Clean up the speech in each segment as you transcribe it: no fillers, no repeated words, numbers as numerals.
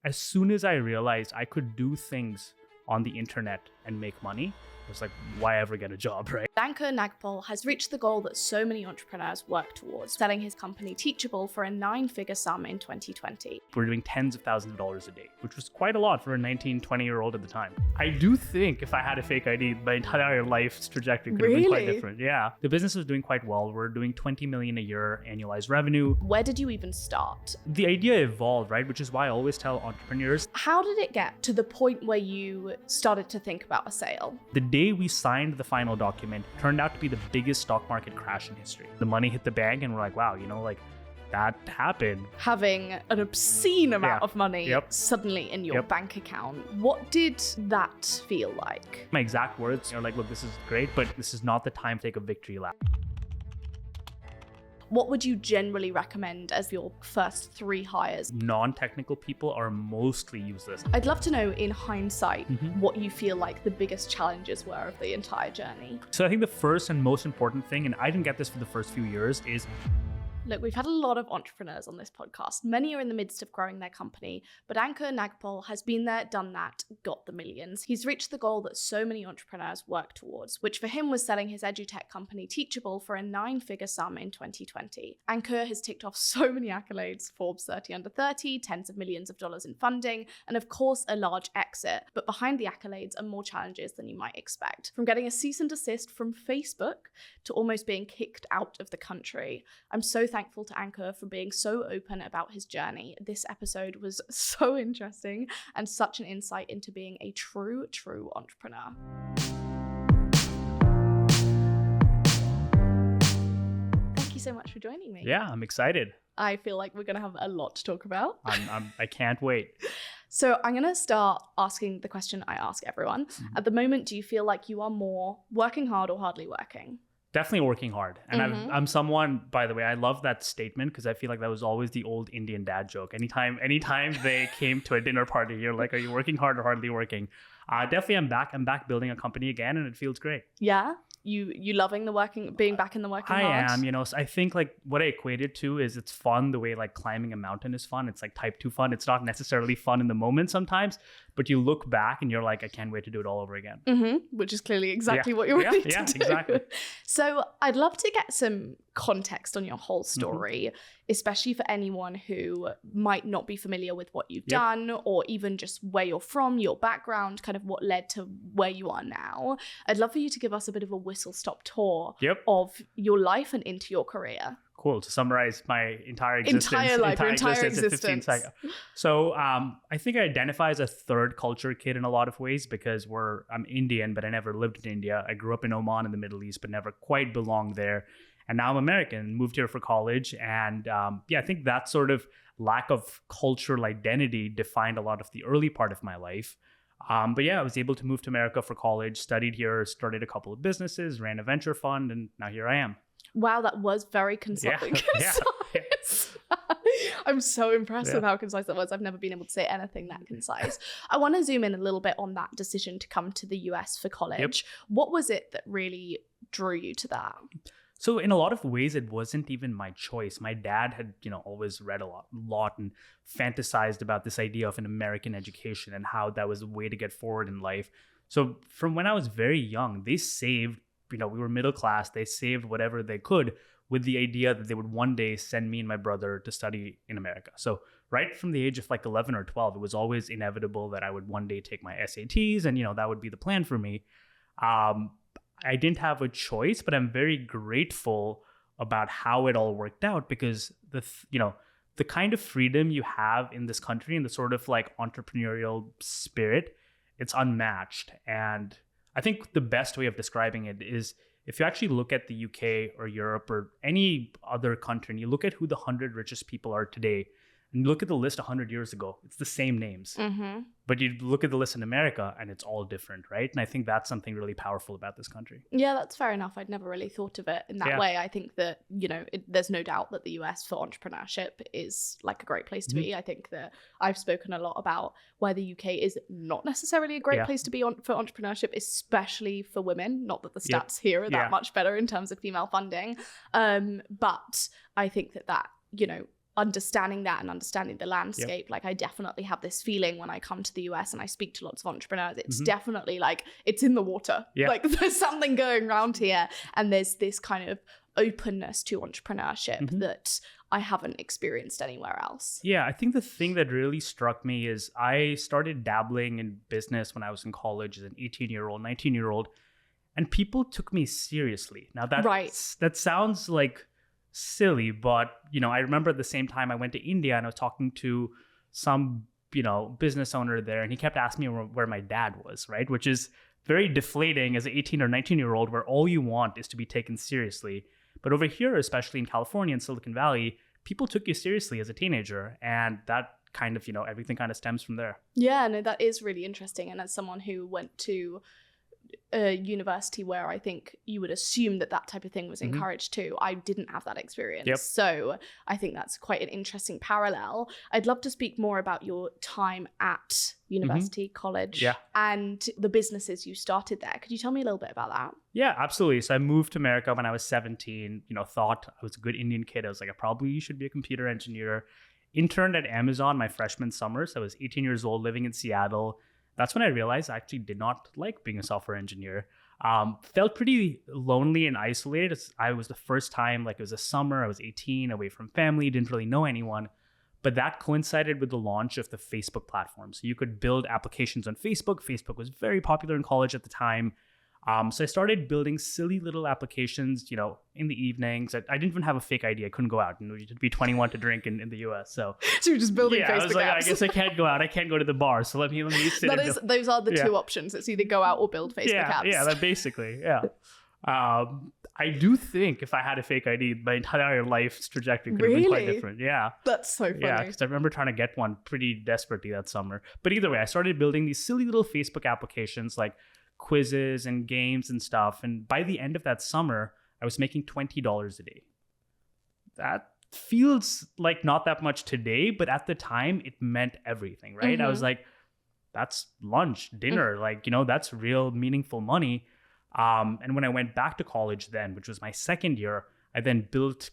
as soon as I realized I could do things on the internet and make money, it was like, why ever get a job, right? Ankur Nagpal has reached the goal that so many entrepreneurs work towards, selling his company Teachable for a 9-figure sum in 2020. We're doing tens of thousands of dollars a day, which was quite a lot for a 19, 20-year-old at the time. I do think if I had a fake ID, my entire life's trajectory could have been quite different. Yeah. The business was doing quite well. We're doing 20 million a year annualized revenue. Where did you even start? The idea evolved, right? Which is why I always tell entrepreneurs. How did it get to the point where you started to think about a sale? The day we signed the final document turned out to be the biggest stock market crash in history. The money hit the bank and we're like, wow, that happened. Having an obscene amount of money Yep. suddenly in your bank account. What did that feel like? My exact words are like, look, this is great, but this is not the time to take a victory lap. What would you generally recommend as your first 3 hires? Non-technical people are mostly useless. I'd love to know, in hindsight, what you feel like the biggest challenges were of the entire journey. So I think the first and most important thing, and I didn't get this for the first few years, is Look, we've had a lot of entrepreneurs on this podcast. Many are in the midst of growing their company, but Ankur Nagpal has been there, done that, got the millions. He's reached the goal that so many entrepreneurs work towards, which for him was selling his edutech company Teachable for a 9-figure sum in 2020. Ankur has ticked off so many accolades: Forbes 30 under 30, tens of millions of dollars in funding, and of course a large exit. But behind the accolades are more challenges than you might expect. From getting a cease and desist from Facebook to almost being kicked out of the country. I'm so thankful to Ankur for being so open about his journey. This episode was so interesting and such an insight into being a true entrepreneur. Thank you so much for joining me. Yeah, I'm excited. I feel like we're going to have a lot to talk about. I can't wait. So I'm going to start asking the question I ask everyone. At the moment, do you feel like you are more working hard or hardly working? Definitely working hard. And I'm someone, by the way, I love that statement because I feel like that was always the old Indian dad joke. Anytime they came to a dinner party, you're like, are you working hard or hardly working? Definitely I'm back. I'm back building a company again and it feels great. Yeah? You loving being back in the working hard? I am, so I think like what I equate it to is it's fun the way like climbing a mountain is fun. It's like type 2 fun. It's not necessarily fun in the moment sometimes, but you look back and you're like, I can't wait to do it all over again. Which is clearly exactly what you're ready to do. Yeah, exactly. So I'd love to get some context on your whole story, especially for anyone who might not be familiar with what you've done or even just where you're from, your background, kind of what led to where you are now. I'd love for you to give us a bit of a whistle-stop tour of your life and into your career. Cool. To summarize my entire existence. Entire existence. In 15 seconds. So I think I identify as a third culture kid in a lot of ways because I'm Indian, but I never lived in India. I grew up in Oman in the Middle East, but never quite belonged there. And now I'm American, moved here for college. And I think that sort of lack of cultural identity defined a lot of the early part of my life. I was able to move to America for college, studied here, started a couple of businesses, ran a venture fund, and now here I am. Wow, that was very concise. Yeah. I'm so impressed with how concise that was. I've never been able to say anything that concise. I want to zoom in a little bit on that decision to come to the US for college. What was it that really drew you to that? So in a lot of ways, it wasn't even my choice. My dad had, always read a lot and fantasized about this idea of an American education and how that was a way to get forward in life. So from when I was very young, they saved, we were middle class. They saved whatever they could with the idea that they would one day send me and my brother to study in America. So right from the age of like 11 or 12, it was always inevitable that I would one day take my SATs and, that would be the plan for me. I didn't have a choice, but I'm very grateful about how it all worked out because the kind of freedom you have in this country and the sort of like entrepreneurial spirit, it's unmatched. And I think the best way of describing it is if you actually look at the UK or Europe or any other country and you look at who the 100 richest people are today, and you look at the list 100 years ago, it's the same names. But you look at the list in America and it's all different, right? And I think that's something really powerful about this country. Yeah, that's fair enough. I'd never really thought of it in that way. I think that, there's no doubt that the US for entrepreneurship is like a great place to be. I think that I've spoken a lot about why the UK is not necessarily a great place to be for entrepreneurship, especially for women. Not that the stats here are that much better in terms of female funding. But I think that understanding that and understanding the landscape, like I definitely have this feeling when I come to the US and I speak to lots of entrepreneurs, it's definitely like it's in the water. Like there's something going around here, and there's this kind of openness to entrepreneurship that I haven't experienced anywhere else. Yeah, I think the thing that really struck me is I started dabbling in business when I was in college as an 18-year-old, 19-year-old, and people took me seriously. Now that sounds like silly, but I remember at the same time I went to India and I was talking to some business owner there, and he kept asking me where my dad was, right? Which is very deflating as an 18 or 19-year-old, where all you want is to be taken seriously. But over here, especially in California and Silicon Valley, people took you seriously as a teenager, and that kind of everything kind of stems from there. Yeah, no, that is really interesting. And as someone who went to a university where I think you would assume that type of thing was encouraged too, I didn't have that experience. So I think that's quite an interesting parallel. I'd love to speak more about your time at university, college, and the businesses you started there. Could you tell me a little bit about that? Yeah, absolutely. So I moved to America when I was 17, thought I was a good Indian kid. I was like, I probably should be a computer engineer. Interned at Amazon my freshman summer. So I was 18 years old, living in Seattle. That's when I realized I actually did not like being a software engineer. Felt pretty lonely and isolated. I was the first time, it was a summer, I was 18, away from family, didn't really know anyone. But that coincided with the launch of the Facebook platform. So you could build applications on Facebook. Facebook was very popular in college at the time. So I started building silly little applications, in the evenings. I didn't even have a fake ID. I couldn't go out. You had to be 21 to drink in the US. So you're just building Facebook I was like, apps. I guess I can't go out. I can't go to the bar. So let me sit. Those are the two options. It's either go out or build Facebook apps. Yeah, that basically, I do think if I had a fake ID, my entire life's trajectory could have been quite different. Yeah. That's so funny. Yeah, because I remember trying to get one pretty desperately that summer. But either way, I started building these silly little Facebook applications like quizzes and games and stuff. And by the end of that summer, I was making $20 a day. That feels like not that much today, but at the time it meant everything, right? I was like, that's lunch, dinner, that's real meaningful money. And when I went back to college then, which was my second year, I then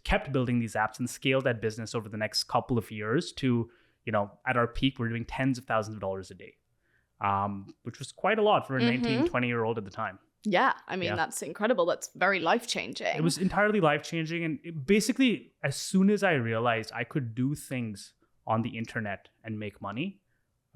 kept building these apps and scaled that business over the next couple of years to, at our peak, we're doing tens of thousands of dollars a day. Which was quite a lot for a 19, 20-year-old at the time. Yeah, I mean, that's incredible. That's very life-changing. It was entirely life-changing. And basically, as soon as I realized I could do things on the internet and make money,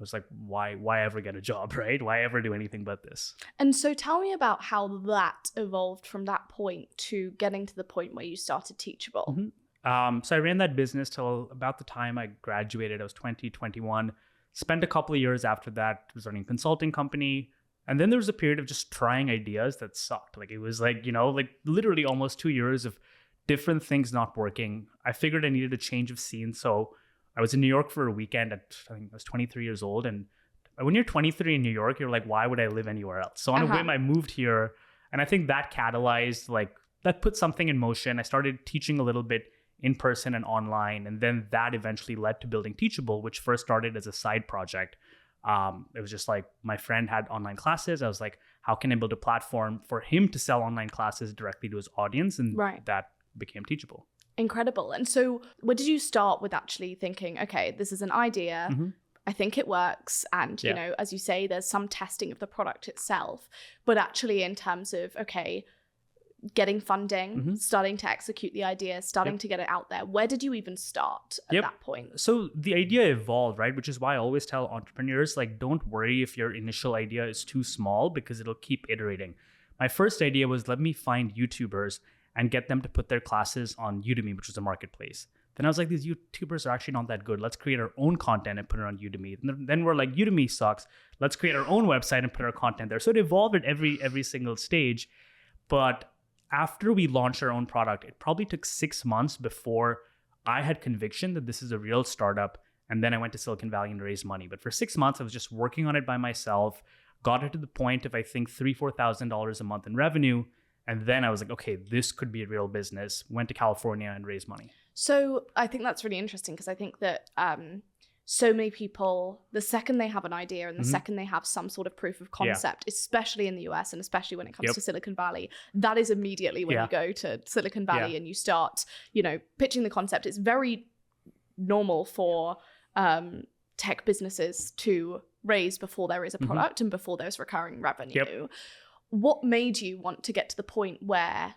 I was like, why ever get a job, right? Why ever do anything but this? And so tell me about how that evolved from that point to getting to the point where you started Teachable. So I ran that business till about the time I graduated. I was 20, 21. Spent a couple of years after that, was running a consulting company. And then there was a period of just trying ideas that sucked. It was literally almost 2 years of different things not working. I figured I needed a change of scene. So I was in New York for a weekend I think I was 23 years old. And when you're 23 in New York, you're like, why would I live anywhere else? So on a whim, I moved here. And I think that catalyzed, that put something in motion. I started teaching a little bit in person and online. And then that eventually led to building Teachable, which first started as a side project. It was just my friend had online classes. I was like, how can I build a platform for him to sell online classes directly to his audience? And that became Teachable. Incredible. And so where did you start with actually thinking, okay, this is an idea. I think it works. And, as you say, there's some testing of the product itself. But actually in terms of, okay, getting funding, starting to execute the idea, starting to get it out there. Where did you even start at that point? So the idea evolved, right? Which is why I always tell entrepreneurs, don't worry if your initial idea is too small because it'll keep iterating. My first idea was let me find YouTubers and get them to put their classes on Udemy, which was a marketplace. Then I was like, these YouTubers are actually not that good. Let's create our own content and put it on Udemy. And then we're like, Udemy sucks. Let's create our own website and put our content there. So it evolved at every single stage. But after we launched our own product, it probably took 6 months before I had conviction that this is a real startup. And then I went to Silicon Valley and raised money. But for 6 months, I was just working on it by myself, got it to the point of, I think, $3,000, $4,000 a month in revenue. And then I was like, okay, this could be a real business. Went to California and raised money. So I think that's really interesting because I think that so many people, the second they have an idea and the second they have some sort of proof of concept, especially in the US and especially when it comes to Silicon Valley, that is immediately when you go to Silicon Valley and you start, pitching the concept. It's very normal for tech businesses to raise before there is a product and before there's recurring revenue. What made you want to get to the point where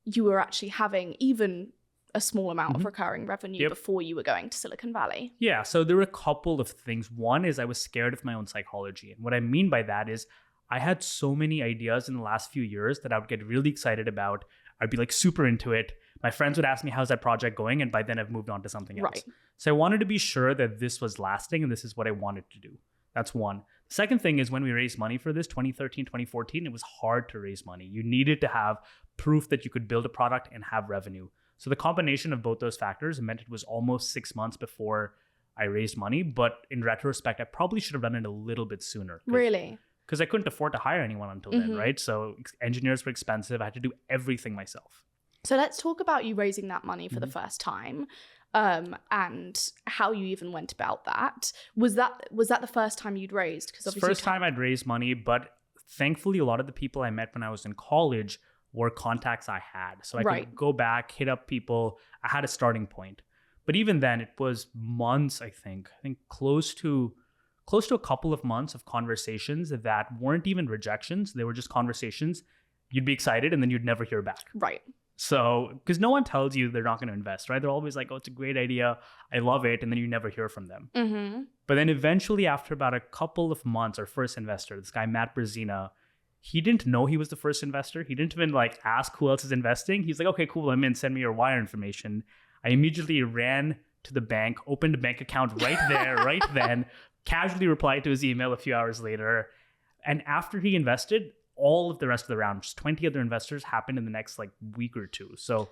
you were actually having even a small amount of recurring revenue before you were going to Silicon Valley? Yeah, so there were a couple of things. One is I was scared of my own psychology. And what I mean by that is I had so many ideas in the last few years that I would get really excited about. I'd be like super into it. My friends would ask me, how's that project going? And by then I've moved on to something else. Right. So I wanted to be sure that this was lasting and this is what I wanted to do. That's one. The second thing is when we raised money for this, 2013, 2014, it was hard to raise money. You needed to have proof that you could build a product and have revenue. So the combination of both those factors meant it was almost 6 months before I raised money. But in retrospect, I probably should have done it a little bit sooner. Really? Because I couldn't afford to hire anyone until then, right? So engineers were expensive. I had to do everything myself. So let's talk about you raising that money for the first time, and how you even went about that. Was that the first time you'd raised? Because it's the first time I'd raised money, but thankfully a lot of the people I met when I was in college were contacts I had. So I could go back, hit up people. I had a starting point. But even then, it was months, I think close to a couple of months of conversations that weren't even rejections. They were just conversations. You'd be excited and then you'd never hear back. Right. So, because no one tells you they're not going to invest, right? They're always like, oh, it's a great idea. I love it. And then you never hear from them. But then eventually, after about a couple of months, our first investor, this guy, Matt Brzezina, he didn't know he was the first investor. He didn't even like ask who else is investing. He's like, okay, cool. I'm in. Send me your wire information. I immediately ran to the bank, opened a bank account right there, right then, casually replied to his email a few hours later. And after he invested, all of the rest of the round, just 20 other investors, happened in the next like week or two. So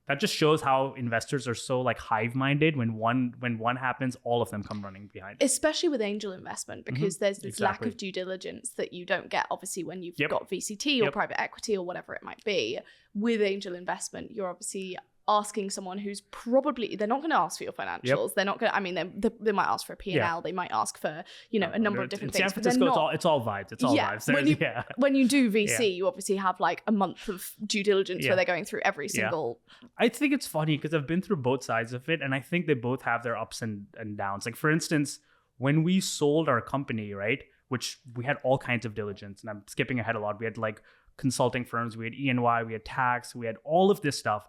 that just shows how investors are so like hive-minded. When one happens, all of them come running behind. Especially with angel investment, because there's this lack of due diligence that you don't get, obviously, when you've got VCT or private equity or whatever it might be. With angel investment, you're obviously asking someone who's probably, they're not going to ask for your financials. They're not going to, I mean, they might ask for a P&L. They might ask for, a number of different things. In San Francisco, it's all vibes. It's all vibes. When you do VC, you obviously have like a month of due diligence where they're going through every single. I think it's funny because I've been through both sides of it. And I think they both have their ups and downs. Like for instance, when we sold our company, right, which we had all kinds of diligence, and I'm skipping ahead a lot. We had like consulting firms, we had E&Y, we had tax, we had all of this stuff.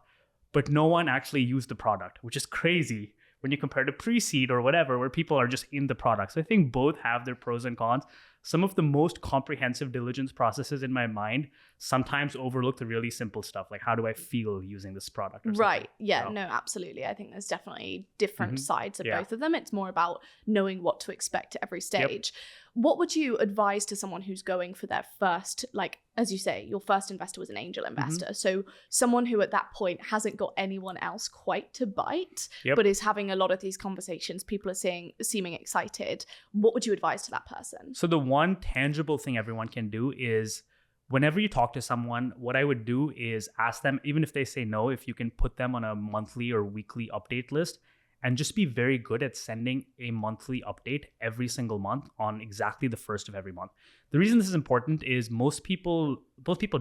But no one actually used the product, which is crazy when you compare to pre-seed or whatever, where people are just in the product. So I think both have their pros and cons. Some of the most comprehensive diligence processes in my mind sometimes overlook the really simple stuff, like how do I feel using this product? Or right. Yeah, no, absolutely. I think there's definitely different sides of both of them. It's more about knowing what to expect at every stage. What would you advise to someone who's going for their first, like, as you say, your first investor was an angel investor. So someone who at that point hasn't got anyone else quite to bite, but is having a lot of these conversations, people are seeming excited. What would you advise to that person? So the one tangible thing everyone can do is whenever you talk to someone, what I would do is ask them, even if they say no, if you can put them on a monthly or weekly update list. And just be very good at sending a monthly update every single month on exactly the first of every month. The reason this is important is most people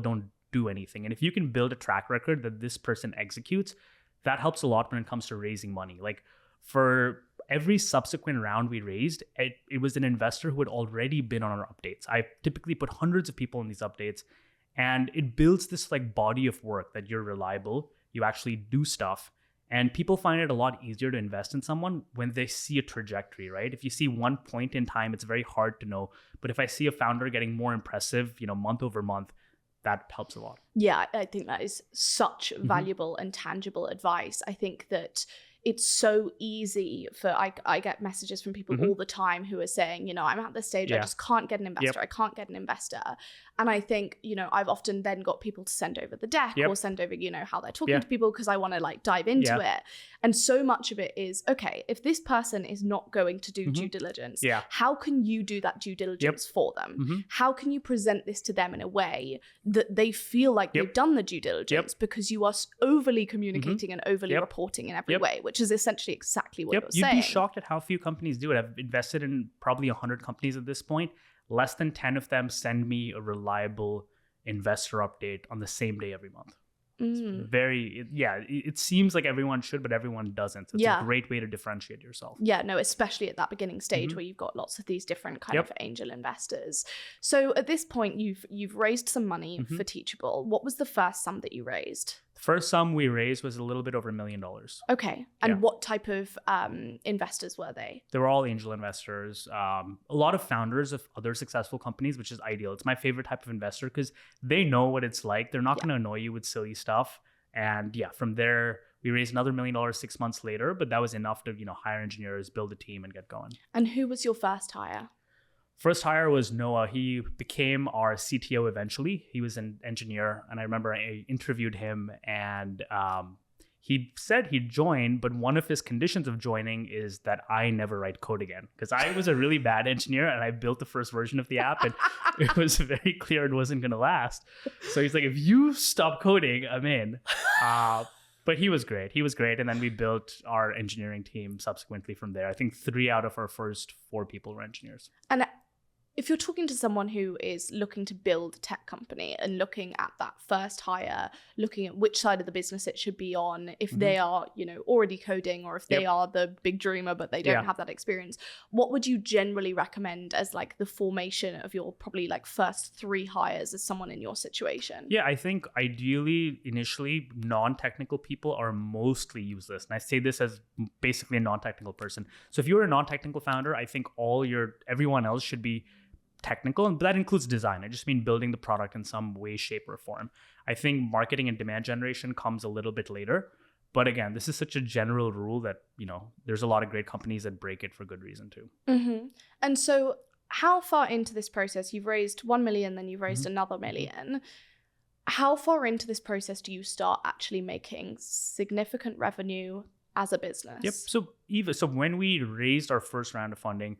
don't do anything. And if you can build a track record that this person executes, that helps a lot when it comes to raising money. Like for every subsequent round we raised, it was an investor who had already been on our updates. I typically put hundreds of people in these updates, and it builds this like body of work that you're reliable, you actually do stuff. And people find it a lot easier to invest in someone when they see a trajectory, right? If you see one point in time, it's very hard to know. But if I see a founder getting more impressive, month over month, that helps a lot. Yeah, I think that is such valuable and tangible advice. I think that it's so easy for, I get messages from people all the time who are saying, I'm at this stage, I just can't get an investor. I can't get an investor. And I think, I've often then got people to send over the deck or send over, how they're talking to people because I want to like dive into it. And so much of it is, okay, if this person is not going to do due diligence, how can you do that due diligence for them? How can you present this to them in a way that they feel like they've done the due diligence because you are overly communicating and overly reporting in every way, which is essentially exactly what you're saying. You'd be shocked at how few companies do it. I've invested in probably 100 companies at this point. Less than 10 of them send me a reliable investor update on the same day every month. It seems like everyone should, but everyone doesn't. So it's a great way to differentiate yourself. Yeah, no, especially at that beginning stage where you've got lots of these different kind of angel investors. So at this point, you've raised some money for Teachable. What was the first sum that you raised? The first sum we raised was a little bit over $1 million. Okay. And what type of investors were they? They were all angel investors. A lot of founders of other successful companies, which is ideal. It's my favorite type of investor because they know what it's like. They're not going to annoy you with silly stuff. And from there, we raised another $1 million 6 months later, but that was enough to, hire engineers, build a team, and get going. And who was your first hire? First hire was Noah. He became our CTO eventually. He was an engineer, and I remember I interviewed him, and he said he'd join, but one of his conditions of joining is that I never write code again, because I was a really bad engineer, and I built the first version of the app, and it was very clear it wasn't going to last. So he's like, if you stop coding, I'm in. But he was great. And then we built our engineering team subsequently from there. I think 3 out of our first 4 people were engineers. And if you're talking to someone who is looking to build a tech company and looking at that first hire, looking at which side of the business it should be on, if they are, already coding, or if they are the big dreamer but they don't have that experience, what would you generally recommend as like the formation of your probably like first 3 hires as someone in your situation? Yeah, I think ideally, initially, non-technical people are mostly useless. And I say this as basically a non-technical person. So if you're a non-technical founder, I think everyone else should be technical, but that includes design. I just mean building the product in some way, shape, or form. I think marketing and demand generation comes a little bit later. But again, this is such a general rule that, there's a lot of great companies that break it for good reason too. And so how far into this process, you've raised 1 million, then you've raised another $1 million. How far into this process do you start actually making significant revenue as a business? So when we raised our first round of funding,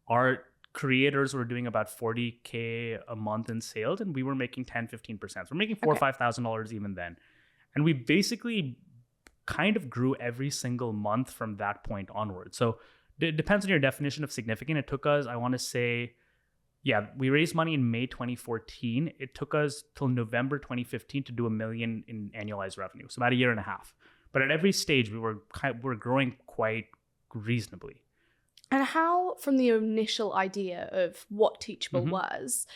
our creators were doing about $40K a month in sales, and we were making 10-15%. So we're making $4,000 or $5,000 even then. And we basically kind of grew every single month from that point onward. So it depends on your definition of significant. It took us, I want to say, we raised money in May 2014. It took us till November 2015 to do $1 million in annualized revenue. So about a year and a half. But at every stage, we were growing quite reasonably. And how, from the initial idea of what Teachable was,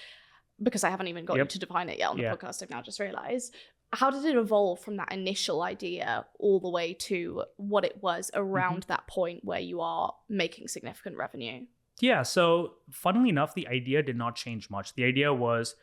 because I haven't even got you to define it yet on the podcast, I've now just realized, how did it evolve from that initial idea all the way to what it was around that point where you are making significant revenue? Yeah, so funnily enough, the idea did not change much. The idea was,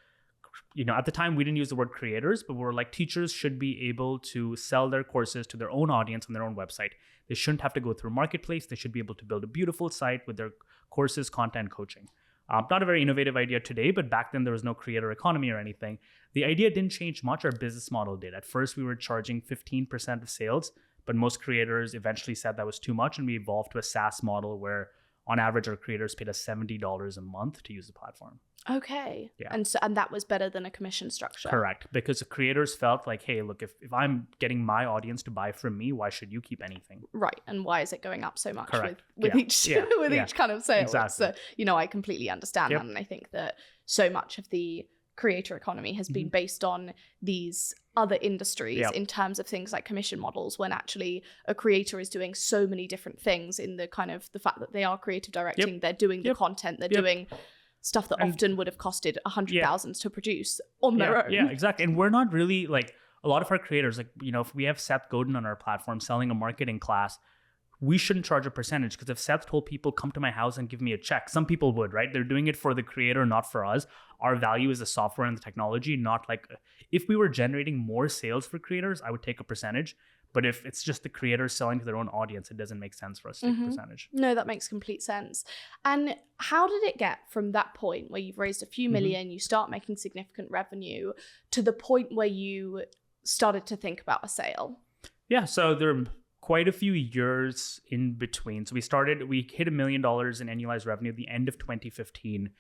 at the time we didn't use the word creators, but we were like, teachers should be able to sell their courses to their own audience on their own website. They shouldn't have to go through a marketplace. They should be able to build a beautiful site with their courses, content, coaching. Not a very innovative idea today, but back then there was no creator economy or anything. The idea didn't change much. Our business model did. At first, we were charging 15% of sales, but most creators eventually said that was too much, and we evolved to a SaaS model where on average, our creators paid us $70 a month to use the platform. Okay. Yeah. And that was better than a commission structure. Correct. Because the creators felt like, hey, look, if I'm getting my audience to buy from me, why should you keep anything? Right. And why is it going up so much Correct. with each each kind of sale? Exactly. So, I completely understand that. And I think that so much of the creator economy has been based on these other industries in terms of things like commission models, when actually a creator is doing so many different things in the kind of the fact that they are creative directing, they're doing the content, they're doing stuff that often would have costed $100,000 to produce on their own. Yeah, exactly. And we're not really like a lot of our creators, like, if we have Seth Godin on our platform selling a marketing class, we shouldn't charge a percentage, because if Seth told people, come to my house and give me a check, some people would, right? They're doing it for the creator, not for us. Our value is the software and the technology, not like, if we were generating more sales for creators, I would take a percentage. But if it's just the creators selling to their own audience, it doesn't make sense for us to take a percentage. No, that makes complete sense. And how did it get from that point where you've raised a few million, you start making significant revenue, to the point where you started to think about a sale? Yeah, so there are quite a few years in between. So we hit $1 million in annualized revenue at the end of 2015.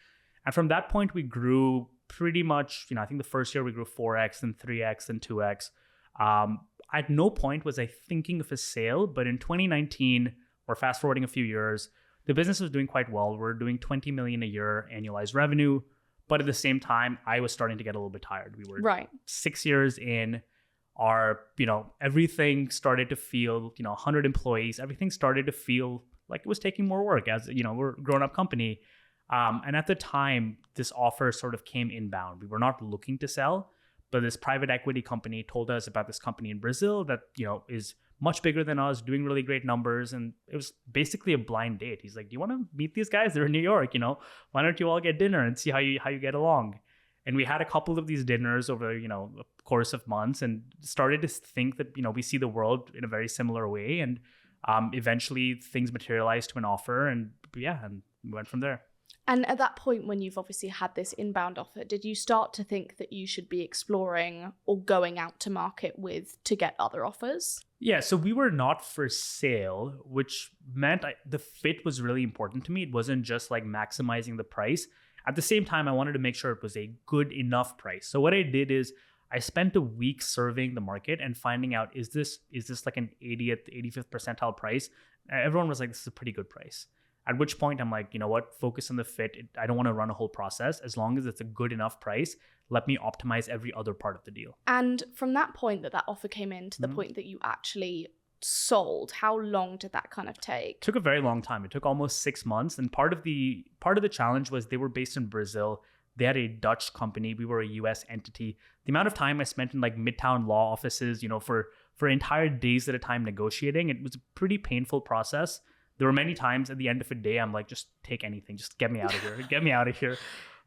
And from that point, we grew pretty much, I think the first year we grew 4x and 3x and 2x. At no point was I thinking of a sale, but in 2019, we're fast forwarding a few years, the business was doing quite well. We're doing $20 million a year annualized revenue. But at the same time, I was starting to get a little bit tired. We were 6 years in. everything started to feel, 100 employees, everything started to feel like it was taking more work as, we're a grown up company. And at the time, this offer sort of came inbound. We were not looking to sell, but this private equity company told us about this company in Brazil that, is much bigger than us, doing really great numbers. And it was basically a blind date. He's like, do you want to meet these guys? They're in New York, why don't you all get dinner and see how you get along? And we had a couple of these dinners over, a course of months, and started to think that, we see the world in a very similar way. And eventually things materialized to an offer, and we went from there. And at that point, when you've obviously had this inbound offer, did you start to think that you should be exploring or going out to market to get other offers? Yeah, so we were not for sale, which meant the fit was really important to me. It wasn't just like maximizing the price. At the same time, I wanted to make sure it was a good enough price. So what I did is I spent a week surveying the market and finding out, is this like an 80th, 85th percentile price? Everyone was like, this is a pretty good price. At which point I'm like, you know what, focus on the fit. I don't want to run a whole process. As long as it's a good enough price, let me optimize every other part of the deal. And from that point that offer came in to the point that you actually sold, how long did that kind of take? It took a very long time. It took almost 6 months. And part of the challenge was they were based in Brazil. They had a Dutch company. We were a US entity. The amount of time I spent in like midtown law offices, for entire days at a time negotiating, it was a pretty painful process. There were many times at the end of a day, I'm like, just take anything. Just get me out of here. Get me out of here.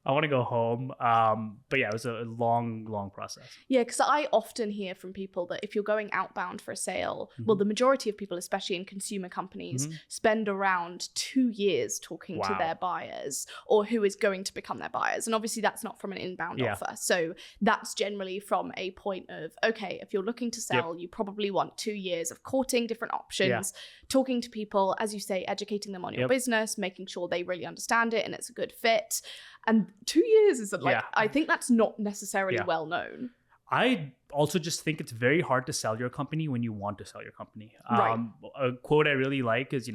I want to go home. But yeah, it was a long, long process. Yeah, because I often hear from people that if you're going outbound for a sale, well, the majority of people, especially in consumer companies, spend around 2 years talking to their buyers or who is going to become their buyers. And obviously that's not from an inbound offer. So that's generally from a point of, okay, if you're looking to sell, you probably want 2 years of courting different options, talking to people, as you say, educating them on your business, making sure they really understand it and it's a good fit. And 2 years is I think that's not necessarily well known. I also just think it's very hard to sell your company when you want to sell your company. Right. A quote I really like is,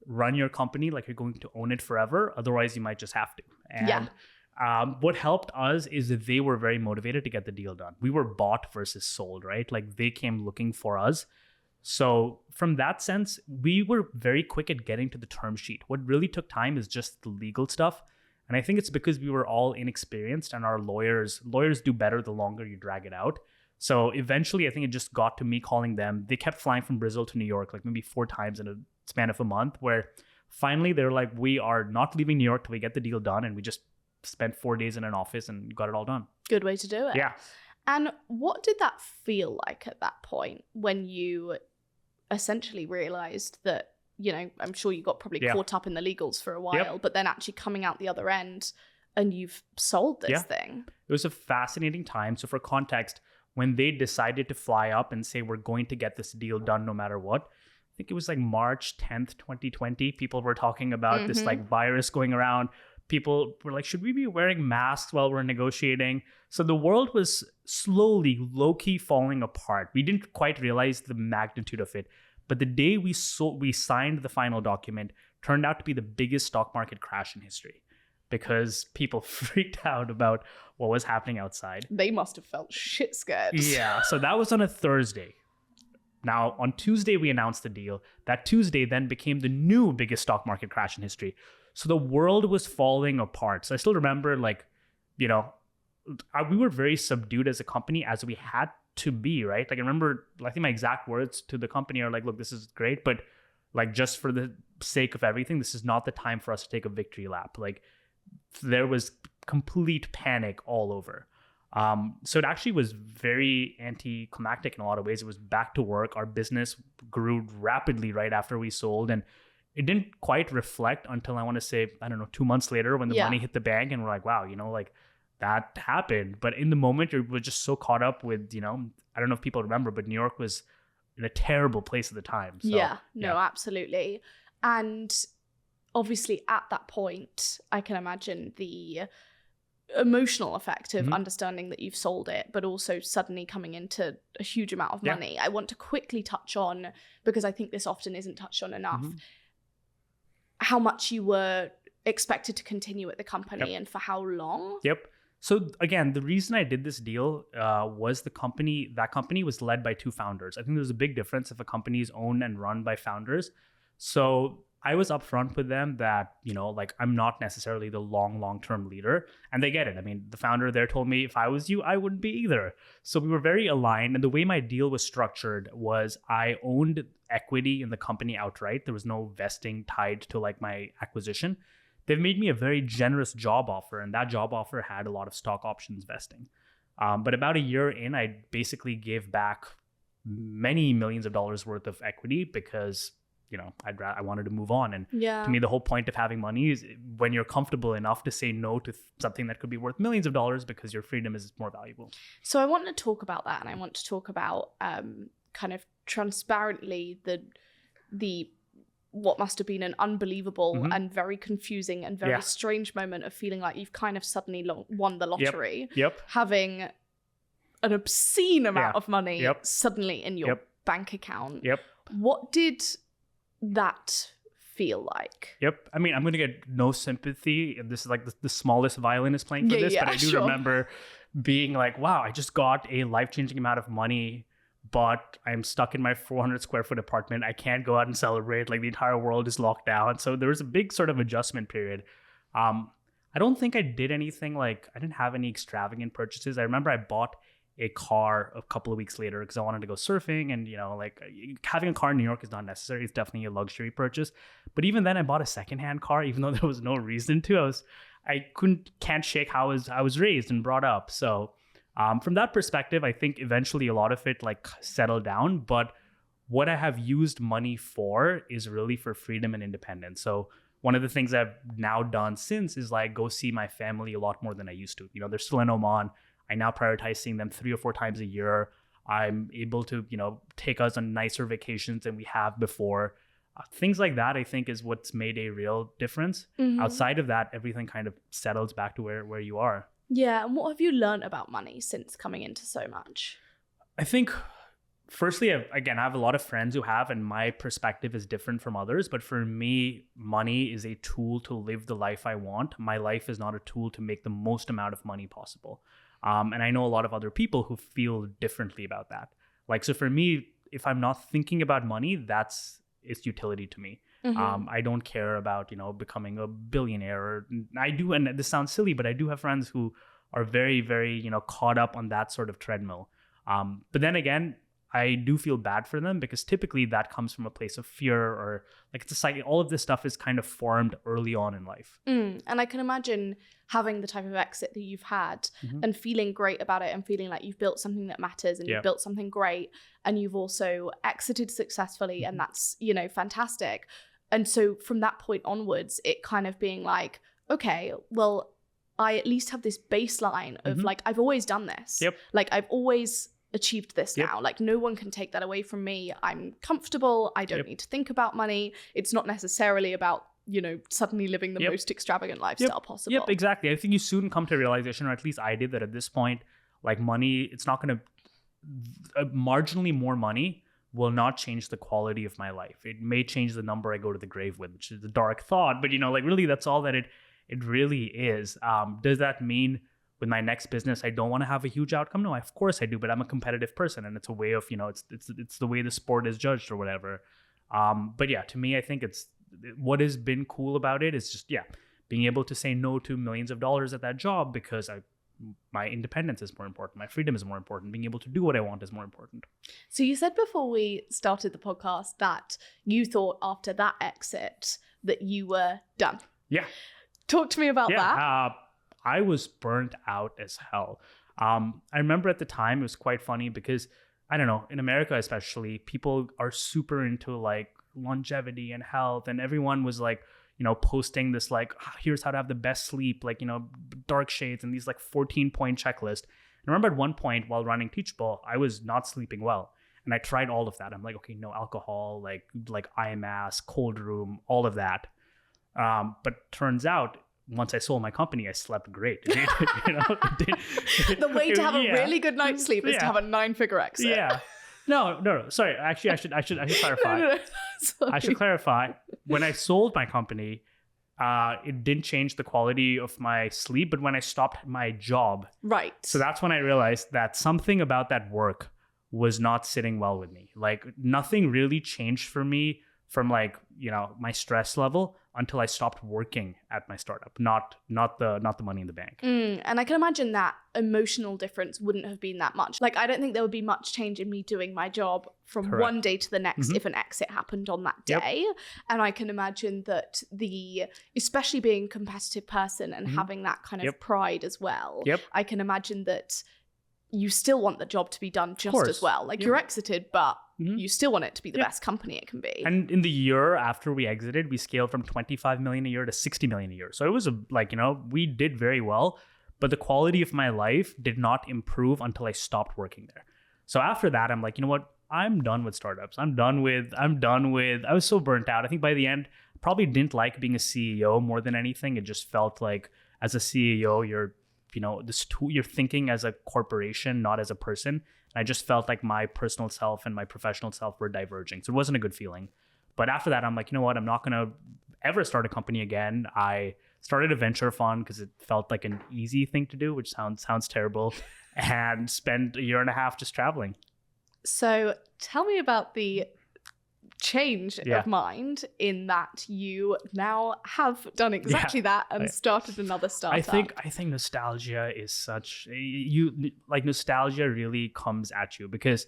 run your company like you're going to own it forever. Otherwise, you might just have to. And what helped us is that they were very motivated to get the deal done. We were bought versus sold, right? Like they came looking for us. So from that sense, we were very quick at getting to the term sheet. What really took time is just the legal stuff. And I think it's because we were all inexperienced, and our lawyers do better the longer you drag it out. So eventually, I think it just got to me calling them. They kept flying from Brazil to New York, like maybe 4 times in a span of a month, where finally they're like, we are not leaving New York till we get the deal done. And we just spent 4 days in an office and got it all done. Good way to do it. Yeah. And what did that feel like at that point when you essentially realized that, I'm sure you got probably caught up in the legals for a while, but then actually coming out the other end and you've sold this thing? It was a fascinating time. So for context, when they decided to fly up and say, we're going to get this deal done no matter what, I think it was like March 10th, 2020, people were talking about this like virus going around. People were like, should we be wearing masks while we're negotiating? So the world was slowly, low-key falling apart. We didn't quite realize the magnitude of it. But the day we signed the final document turned out to be the biggest stock market crash in history, because people freaked out about what was happening outside. They must have felt shit scared. Yeah, so that was on a Thursday. Now, on Tuesday, we announced the deal. That Tuesday then became the new biggest stock market crash in history. So the world was falling apart. So I still remember, we were very subdued as a company, as we had to be, right? Like I remember, I think my exact words to the company are like, look, this is great, but like just for the sake of everything, this is not the time for us to take a victory lap. Like there was complete panic all over. So it actually was very anticlimactic in a lot of ways. It was back to work. Our business grew rapidly right after we sold, and it didn't quite reflect until I want to say, 2 months later when the money hit the bank, and we're like, wow, that happened. But in the moment, we're just so caught up with, I don't know if people remember, but New York was in a terrible place at the time. So, absolutely. And obviously at that point, I can imagine the emotional effect of understanding that you've sold it, but also suddenly coming into a huge amount of money. I want to quickly touch on, because I think this often isn't touched on enough, how much you were expected to continue at the company and for how long. So again, the reason I did this deal was that company was led by two founders. I think there's a big difference if a company is owned and run by founders. So I was upfront with them that, like I'm not necessarily the long-term leader, and they get it. I mean, the founder there told me if I was you, I wouldn't be either. So we were very aligned. And the way my deal was structured was I owned equity in the company outright. There was no vesting tied to like my acquisition. They've made me a very generous job offer, and that job offer had a lot of stock options vesting. But about a year in, I basically gave back many millions of dollars worth of equity because I wanted to move on. And to me, the whole point of having money is when you're comfortable enough to say no to something that could be worth millions of dollars because your freedom is more valuable. So I want to talk about that, and I want to talk about kind of transparently the what must have been an unbelievable and very confusing and very strange moment of feeling like you've kind of suddenly won the lottery. Yep. Having an obscene amount of money suddenly in your bank account. Yep. What did that feel like? Yep. I mean, I'm going to get no sympathy. And this is like the smallest violinist playing for this, but I do remember being like, wow, I just got a life-changing amount of money, but I'm stuck in my 400 square foot apartment. I can't go out and celebrate. Like the entire world is locked down. So there was a big sort of adjustment period. I don't think I did anything like, I didn't have any extravagant purchases. I remember I bought a car a couple of weeks later because I wanted to go surfing, and like having a car in New York is not necessary. It's definitely a luxury purchase. But even then I bought a secondhand car, even though there was no reason to. I can't shake how I was raised and brought up. So from that perspective, I think eventually a lot of it like settled down. But what I have used money for is really for freedom and independence. So one of the things I've now done since is like go see my family a lot more than I used to. They're still in Oman. I now prioritize seeing them 3 or 4 times a year. I'm able to, take us on nicer vacations than we have before. Things like that, I think, is what's made a real difference. Outside of that, everything kind of settles back to where you are. Yeah. And what have you learned about money since coming into so much? I think, firstly, I have a lot of friends who have, and my perspective is different from others. But for me, money is a tool to live the life I want. My life is not a tool to make the most amount of money possible. And I know a lot of other people who feel differently about that. Like, so for me, if I'm not thinking about money, that's its utility to me. I don't care about, becoming a billionaire. I do, and this sounds silly, but I do have friends who are very, very, caught up on that sort of treadmill. But then again, I do feel bad for them because typically that comes from a place of fear, or like it's a cycle. All of this stuff is kind of formed early on in life. And I can imagine having the type of exit that you've had and feeling great about it and feeling like you've built something that matters and you've built something great, and you've also exited successfully, and that's, fantastic. And so from that point onwards, it kind of being like, okay, well, I at least have this baseline of like, I've always done this. Like I've always achieved this now. Like no one can take that away from me. I'm comfortable. I don't need to think about money. It's not necessarily about, suddenly living the most extravagant lifestyle possible. Yep, exactly. I think you soon come to a realization, or at least I did, that at this point, like money, it's not going to, marginally more money will not change the quality of my life. It may change the number I go to the grave with, which is a dark thought, but like really that's all that it really is. Does that mean with my next business, I don't want to have a huge outcome? No, of course I do, but I'm a competitive person, and it's a way of, it's the way the sport is judged or whatever. But yeah, to me, I think what has been cool about it is just, being able to say no to millions of dollars at that job because my independence is more important. My freedom is more important. Being able to do what I want is more important. So you said before we started the podcast that you thought after that exit that you were done. Yeah. Talk to me about that. I was burnt out as hell. I remember at the time it was quite funny because, I don't know, in America especially, people are super into like longevity and health, and everyone was like, posting this like, here's how to have the best sleep, like, dark shades and these like 14-point checklist. And I remember at one point while running Teachable, I was not sleeping well. And I tried all of that. I'm like, okay, no alcohol, like eye mask, cold room, all of that. But turns out, once I sold my company, I slept great. The way to have a really good night's sleep is to have a 9-figure exit. Yeah. No. Sorry. Actually, I should clarify. I should clarify. When I sold my company, it didn't change the quality of my sleep. But when I stopped my job, Right. so that's when I realized that something about that work was not sitting well with me. Like nothing really changed for me from like, my stress level until I stopped working at my startup, not the money in the bank. And I can imagine that emotional difference wouldn't have been that much. Like, I don't think there would be much change in me doing my job from Correct. one day to the next if an exit happened on that day. And I can imagine that especially being a competitive person and having that kind of pride as well, I can imagine that you still want the job to be done just as well. Like you're exited, but you still want it to be the best company it can be. And in the year after we exited, we scaled from 25 million a year to 60 million a year. So it was we did very well, but the quality of my life did not improve until I stopped working there. So after that, I'm like, you know what? I'm done with startups. I was so burnt out. I think by the end, probably didn't like being a CEO more than anything. It just felt like as a CEO, you're thinking as a corporation, not as a person. And I just felt like my personal self and my professional self were diverging. So it wasn't a good feeling. But after that, I'm like, you know what? I'm not going to ever start a company again. I started a venture fund because it felt like an easy thing to do, which sounds terrible, and spent a year and a half just traveling. So tell me about the change of mind in that you now have done exactly that and started another startup. I think nostalgia is such nostalgia really comes at you because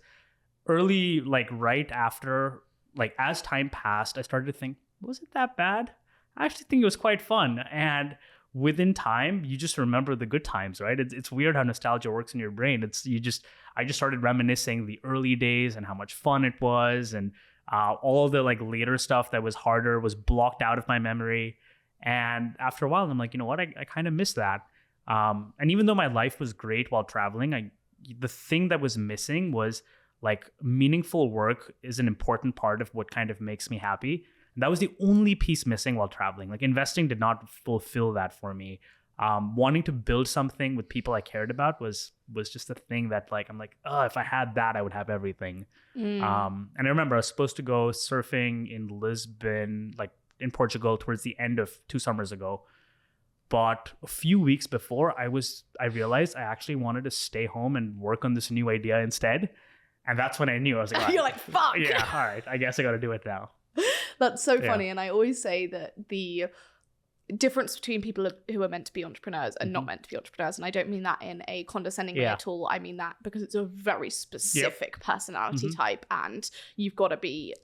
early, like right after, like as time passed, I started to think, was it that bad? I actually think it was quite fun. And within time, you just remember the good times, right? It's weird how nostalgia works in your brain. I just started reminiscing the early days and how much fun it was, and all the like later stuff that was harder was blocked out of my memory. And after a while, I'm like, you know what? I kind of miss that. And even though my life was great while traveling, the thing that was missing was like meaningful work is an important part of what kind of makes me happy. And that was the only piece missing while traveling. Like investing did not fulfill that for me. Wanting to build something with people I cared about was just a thing that like, I'm like, oh, if I had that, I would have everything. And I remember I was supposed to go surfing in Lisbon, like in Portugal towards the end of 2 summers ago. But a few weeks before I realized I actually wanted to stay home and work on this new idea instead. And that's when I knew. I was like, you're like, fuck. Yeah, all right. I guess I got to do it now. That's so funny. And I always say that the difference between people who are meant to be entrepreneurs and not meant to be entrepreneurs, and I don't mean that in a condescending way at all. I mean that because it's a very specific personality type, and you've got to be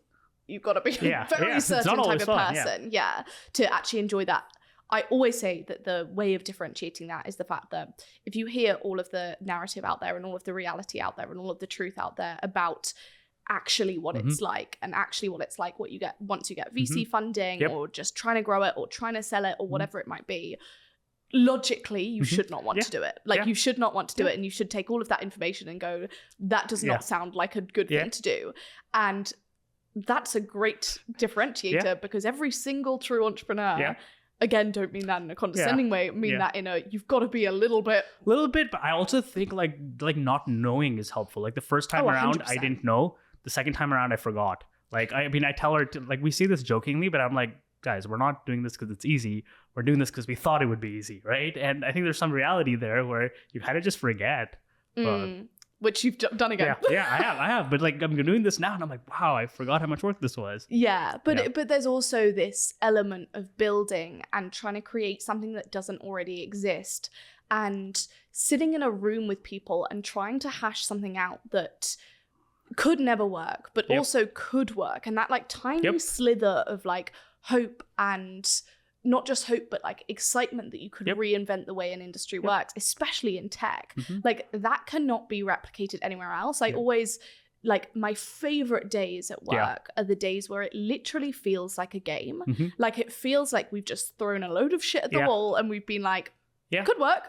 a very certain type of person, to actually enjoy that. I always say that the way of differentiating that is the fact that if you hear all of the narrative out there and all of the reality out there and all of the truth out there about actually what it's like, and actually what it's like what you get once you get VC funding or just trying to grow it or trying to sell it or whatever it might be, logically you should not want to do it. Like you should not want to do it, and you should take all of that information and go, that does not sound like a good thing to do. And that's a great differentiator because every single true entrepreneur, again, don't mean that in a condescending way, mean that in a, you've got to be a little bit, but I also think like not knowing is helpful. Like the first time around, 100%. I didn't know. The second time around, I forgot. Like, I mean, I tell her, like, we say this jokingly, but I'm like, guys, we're not doing this because it's easy. We're doing this because we thought it would be easy, right? And I think there's some reality there where you had to just forget. Which you've done again. I have. But like, I'm doing this now, and I'm like, wow, I forgot how much work this was. But there's also this element of building and trying to create something that doesn't already exist, and sitting in a room with people and trying to hash something out that could never work, but also could work. And that like tiny slither of like hope, and not just hope, but like excitement that you could reinvent the way an industry works, especially in tech. Like that cannot be replicated anywhere else. I always, like, my favorite days at work are the days where it literally feels like a game. Like it feels like we've just thrown a load of shit at the wall and we've been like, could work.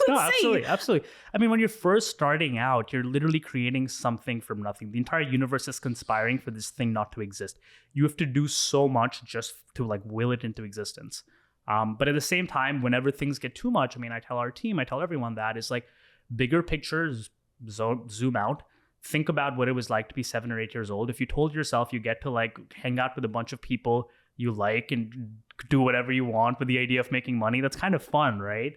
No, absolutely. I mean, when you're first starting out, you're literally creating something from nothing. The entire universe is conspiring for this thing not to exist. You have to do so much just to like will it into existence. But at the same time, whenever things get too much, I mean, I tell our team, I tell everyone that is like bigger pictures, zoom out. Think about what it was like to be 7 or 8 years old. If you told yourself you get to like hang out with a bunch of people you like and do whatever you want with the idea of making money. That's kind of fun, right?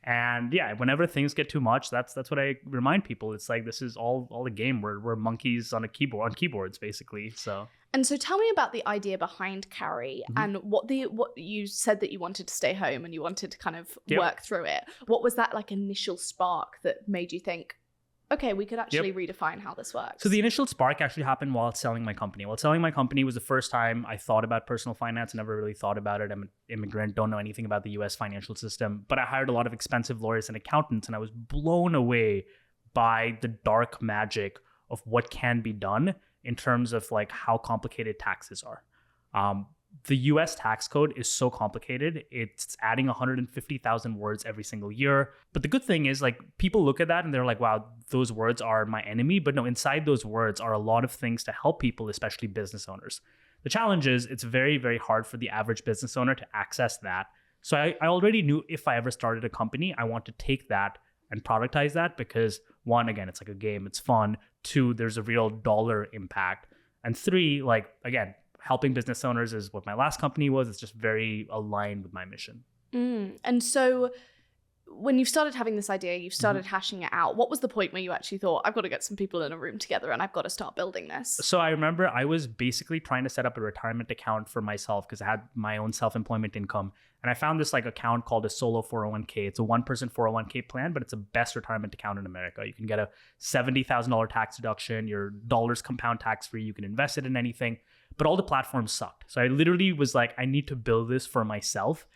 And yeah, whenever things get too much, that's what I remind people. It's like, this is all a game. We're monkeys on keyboards basically. So. And so tell me about the idea behind Carry and what you said that you wanted to stay home and you wanted to kind of work through it. What was that like initial spark that made you think, okay, we could actually redefine how this works? So the initial spark actually happened while selling my company. While selling my company was the first time I thought about personal finance. I never really thought about it. I'm an immigrant, don't know anything about the US financial system, but I hired a lot of expensive lawyers and accountants, and I was blown away by the dark magic of what can be done in terms of like how complicated taxes are. The US tax code is so complicated. It's adding 150,000 words every single year. But the good thing is, like, people look at that and they're like, wow, those words are my enemy. But no, inside those words are a lot of things to help people, especially business owners. The challenge is it's very, very hard for the average business owner to access that. So I already knew if I ever started a company, I want to take that and productize that because one, again, it's like a game, it's fun. Two, there's a real dollar impact. And three, like, again, helping business owners is what my last company was. It's just very aligned with my mission. And so when you started having this idea, you started hashing it out. What was the point where you actually thought, I've got to get some people in a room together and I've got to start building this? So I remember I was basically trying to set up a retirement account for myself because I had my own self-employment income. And I found this like account called a solo 401k. It's a one-person 401k plan, but it's the best retirement account in America. You can get a $70,000 tax deduction. Your dollars compound tax-free. You can invest it in anything. But all the platforms sucked. So I literally was like, I need to build this for myself.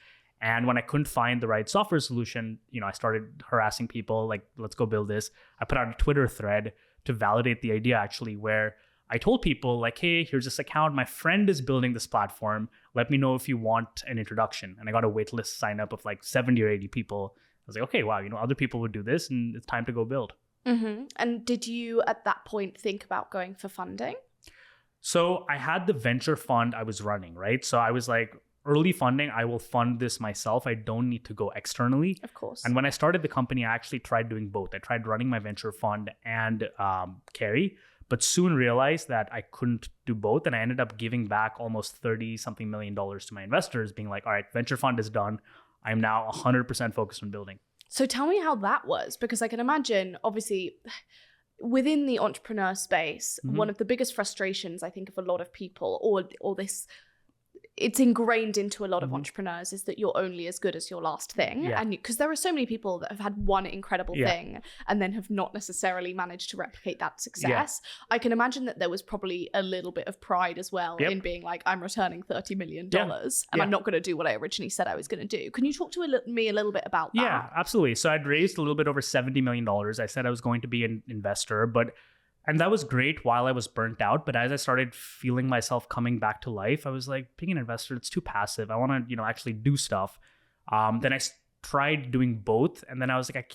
And when I couldn't find the right software solution, I started harassing people like, let's go build this. I put out a Twitter thread to validate the idea actually, where I told people like, hey, here's this account. My friend is building this platform. Let me know if you want an introduction. And I got a waitlist sign up of like 70 or 80 people. I was like, okay, wow, other people would do this and it's time to go build. And did you at that point think about going for funding? So I had the venture fund I was running, right? So I was like, early funding, I will fund this myself. I don't need to go externally. Of course. And when I started the company, I actually tried doing both. I tried running my venture fund and Carry, but soon realized that I couldn't do both. And I ended up giving back almost 30 something million dollars to my investors, being like, all right, venture fund is done. I'm now 100% focused on building. So tell me how that was, because I can imagine, obviously, within the entrepreneur space, one of the biggest frustrations, I think, of a lot of people, or this, it's ingrained into a lot of entrepreneurs, is that you're only as good as your last thing. And because there are so many people that have had one incredible thing and then have not necessarily managed to replicate that success. I can imagine that there was probably a little bit of pride as well in being like, I'm returning $30 million and I'm not going to do what I originally said I was going to do. Can you talk to me a little bit about that? Yeah, absolutely. So I'd raised a little bit over $70 million. I said I was going to be an investor, and that was great while I was burnt out. But as I started feeling myself coming back to life, I was like, being an investor, it's too passive. I want to, actually do stuff. Then I tried doing both. And then I was like,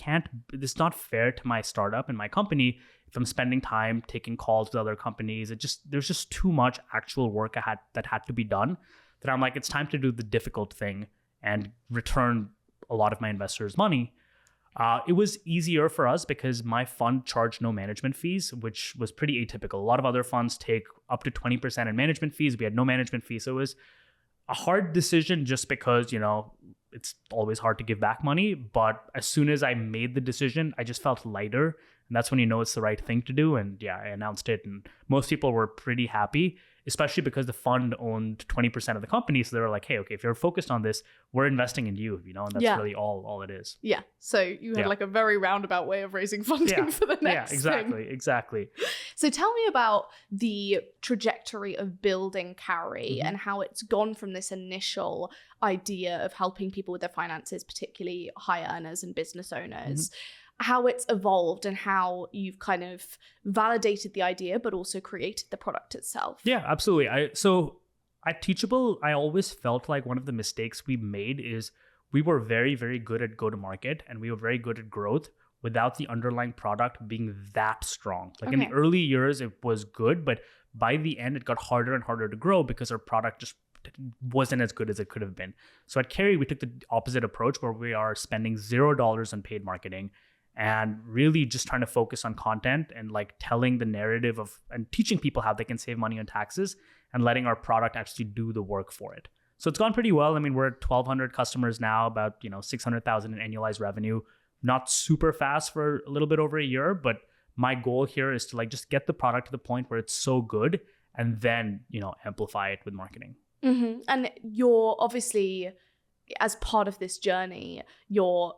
it's not fair to my startup and my company if I'm spending time taking calls with other companies. There's just too much actual work that had to be done, that I'm like, it's time to do the difficult thing and return a lot of my investors' money. It was easier for us because my fund charged no management fees, which was pretty atypical. A lot of other funds take up to 20% in management fees. We had no management fees. So it was a hard decision just because, it's always hard to give back money. But as soon as I made the decision, I just felt lighter. And that's when it's the right thing to do. And I announced it. And most people were pretty happy, especially because the fund owned 20% of the company. So they were like, hey, okay, if you're focused on this, we're investing in you, and that's really all it is. Yeah. So you had like a very roundabout way of raising funding for the next thing. Exactly. So tell me about the trajectory of building Carry and how it's gone from this initial idea of helping people with their finances, particularly high earners and business owners, how it's evolved and how you've kind of validated the idea, but also created the product itself. Yeah, absolutely. So at Teachable, I always felt like one of the mistakes we made is we were very, very good at go-to-market and we were very good at growth without the underlying product being that strong. Like in the early years, it was good, but by the end, it got harder and harder to grow because our product just wasn't as good as it could have been. So at Carry, we took the opposite approach where we are spending $0 on paid marketing and really just trying to focus on content and like telling the narrative of and teaching people how they can save money on taxes and letting our product actually do the work for it. So it's gone pretty well. I mean, we're at 1,200 customers now, about 600,000 in annualized revenue. Not super fast for a little bit over a year, but my goal here is to just get the product to the point where it's so good, and then amplify it with marketing. Mm-hmm. And you're obviously, as part of this journey, you're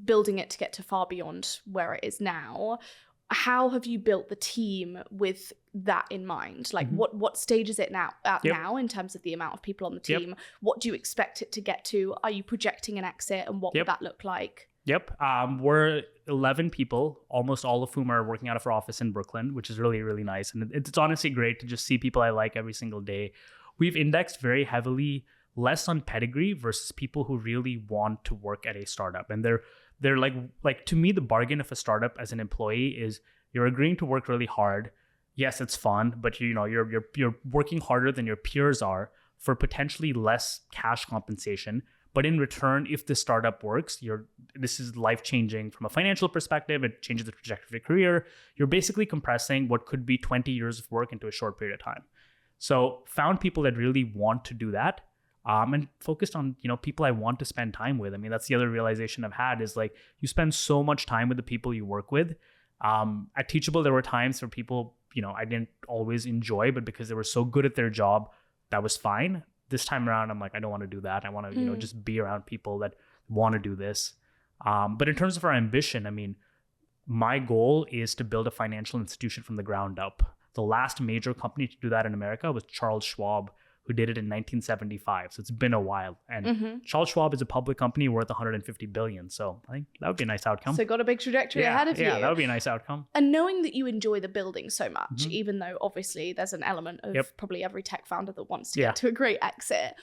building it to get to far beyond where it is now. How have you built the team with that in mind? What stage is it now in terms of the amount of people on the team? What do you expect it to get to? Are you projecting an exit, and what would that look like? We're 11 people, almost all of whom are working out of our office in Brooklyn, which is really, really nice. And it's honestly great to just see people I like every single day. We've indexed very heavily less on pedigree versus people who really want to work at a startup. And they're like to me, the bargain of a startup as an employee is you're agreeing to work really hard. Yes, it's fun, but you're working harder than your peers are for potentially less cash compensation. But in return, if the startup works, this is life-changing from a financial perspective. It changes the trajectory of your career. You're basically compressing what could be 20 years of work into a short period of time. So found people that really want to do that, and focused on people I want to spend time with. I mean, that's the other realization I've had is you spend so much time with the people you work with. At Teachable, there were times where people I didn't always enjoy, but because they were so good at their job, that was fine. This time around, I'm I don't want to do that. I want to, just be around people that want to do this. But in terms of our ambition, I mean, my goal is to build a financial institution from the ground up. The last major company to do that in America was Charles Schwab, who did it in 1975. So it's been a while. And Charles Schwab is a public company worth $150 billion. So I think that would be a nice outcome. So got a big trajectory ahead of you. Yeah, that would be a nice outcome. And knowing that you enjoy the building so much, even though obviously there's an element of probably every tech founder that wants to get to a great exit,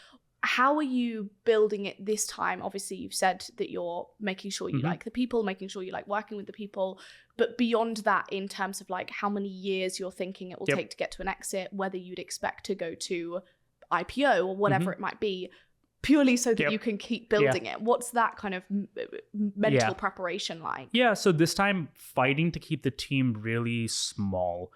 how are you building it this time? Obviously, you've said that you're making sure you like the people, making sure you like working with the people. But beyond that, in terms of how many years you're thinking it will take to get to an exit, whether you'd expect to go to IPO or whatever it might be, purely so that you can keep building it. What's that kind of mental preparation like? Yeah, so this time fighting to keep the team really small.